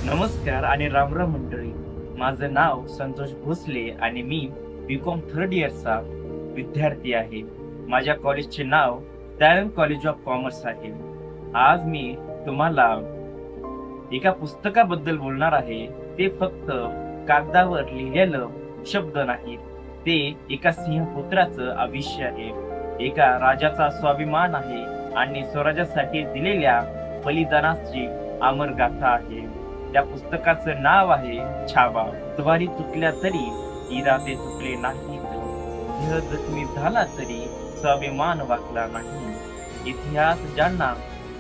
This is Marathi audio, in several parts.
नमस्कार आणि रामराम मंडळी. माझं नाव संतोष भोसले आणि मी बीकॉम थर्ड इयरचा विद्यार्थी आहे. माझ्या कॉलेजचे नाव दयानंद कॉलेज ऑफ कॉमर्स आहे. आज मी तुम्हाला एका पुस्तकाबद्दल बोलणार आहे. ते फक्त कागदावर लिहिलेलं शब्द नाहीत, ते एका सिंहपुत्राचं आयुष्य आहे, एका राजाचा स्वाभिमान आहे आणि स्वराज्यासाठी दिलेल्या बलिदानाची अमर गाथा आहे. त्या पुस्तकाचं नाव आहे छावा. तलवारी तुटल्या तरी इरादे तुटले नाहीत, देह जखमी झाला तरी स्वाभिमान वाकला नाही. इतिहास ज्यांना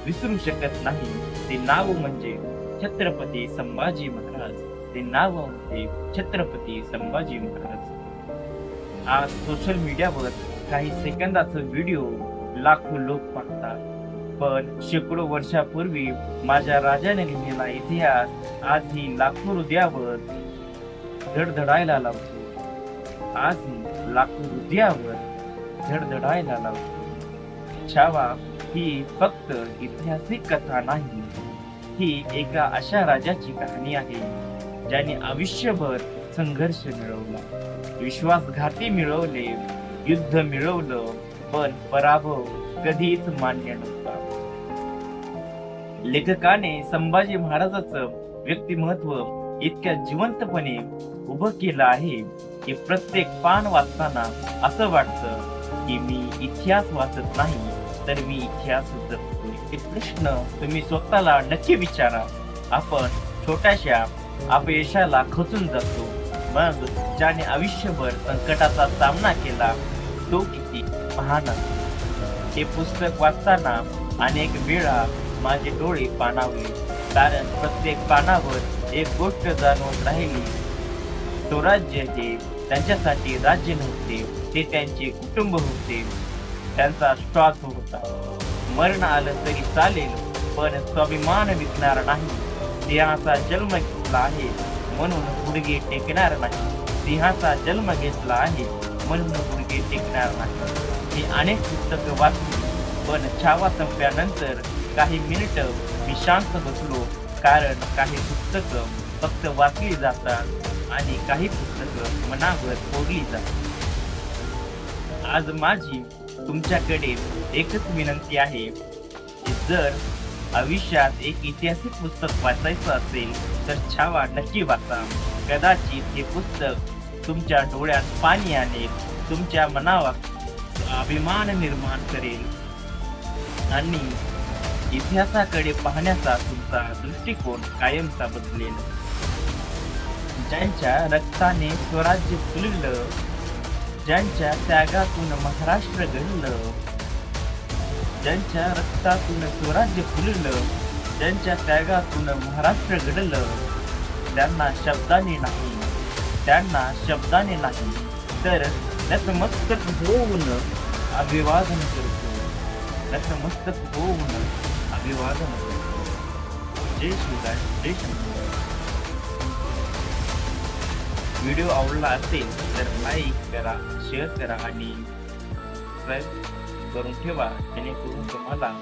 विसरू शकत नाही ते नाव म्हणजे छत्रपती संभाजी महाराज. ते नाव म्हणजे छत्रपती संभाजी महाराज. आज सोशल मीडियावर काही सेकंदाचा व्हिडिओ लाखो लोक पाहतात, पण शेकडो वर्षापूर्वी माझ्या राजाने लिहिलेला इतिहास आजही लाखो हृदयावर धडधडायला लावतो. आजही लाखो हृदयावर धडधडायला लावतो. छावा ही फक्त ऐतिहासिक कथा नाही, ही एका अशा राजाची कहाणी आहे ज्याने आयुष्यभर संघर्ष मिळवला, विश्वासघाती मिळवले, युद्ध मिळवलं, पण पराभव कधीच मान्य नव्हता. लेखकाने संभाजी महाराजाचं व्यक्तिमत्व इतक्या जिवंतपणे उभं केलं आहे की प्रत्येक पान वाचताना असं वाटतं की मी इतिहास वाचत नाही तर मी इतिहास जगतोय. हे प्रश्न तुम्ही स्वतःला नक्की विचारा. आपण छोट्याशा अपयशाला खचून जातो, मग ज्याने आयुष्यभर संकटाचा सामना केला तो किती महान. हे पुस्तक वाचताना अनेक वेळा माझे डोळे पाणावले, कारण प्रत्येक पानावर एक गोष्ट जाणवत राहिली. स्वराज्य हे त्यांच्यासाठी राज्य नव्हते, ते त्यांचे कुटुंब होते, त्यांचा श्वास होता. मरण आलं तरी चालेल, पण स्वाभिमान विकणार नाही. सिंहाचा जन्म घेतला आहे म्हणून गुडघे टेकणार नाही. सिंहाचा जन्म घेतला आहे म्हणून गुडघे टेकणार नाही. ही अनेक पुस्तकं वाचली, पण छावा संपल्यानंतर काही मिनिटं मी शांत बसलो, कारण काही पुस्तकं फक्त वाचली जातात आणि काही पुस्तकं मनावर कोरली जातात. आज माझी तुमच्याकडे एकच विनंती आहे की जर आयुष्यात एक ऐतिहासिक पुस्तक वाचायचं असेल तर छावा नक्की वाचा. कदाचित हे पुस्तक तुमच्या डोळ्यात पाणी आणेल, तुमच्या मनावर अभिमान निर्माण करेल आणि इतिहासाकडे पाहण्याचा तुमचा दृष्टिकोन कायमचा बदलेल. ज्यांच्या रक्ताने स्वराज्य फुललं, ज्यांच्या त्यागातून महाराष्ट्र घडलं, ज्यांच्या रक्तातून स्वराज्य फुललं, ज्यांच्या त्यागातून महाराष्ट्र घडलं, त्यांना शब्दाने नाही, त्यांना शब्दाने नाही तर नतमस्तक होऊन अभिवादन करतो, नतमस्तक होऊन अभिवादन करतो. जय शिवराय, जय शंकर. व्हिडिओ आवडला असेल तर लाईक करा, शेअर करा आणि सबस्क्राईब करून ठेवा, जेणेकरून तुम्हाला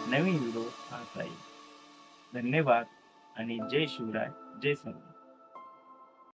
नवीन व्हिडिओ पाहता येईल. धन्यवाद आणि जय शिवराय, जय शंकर.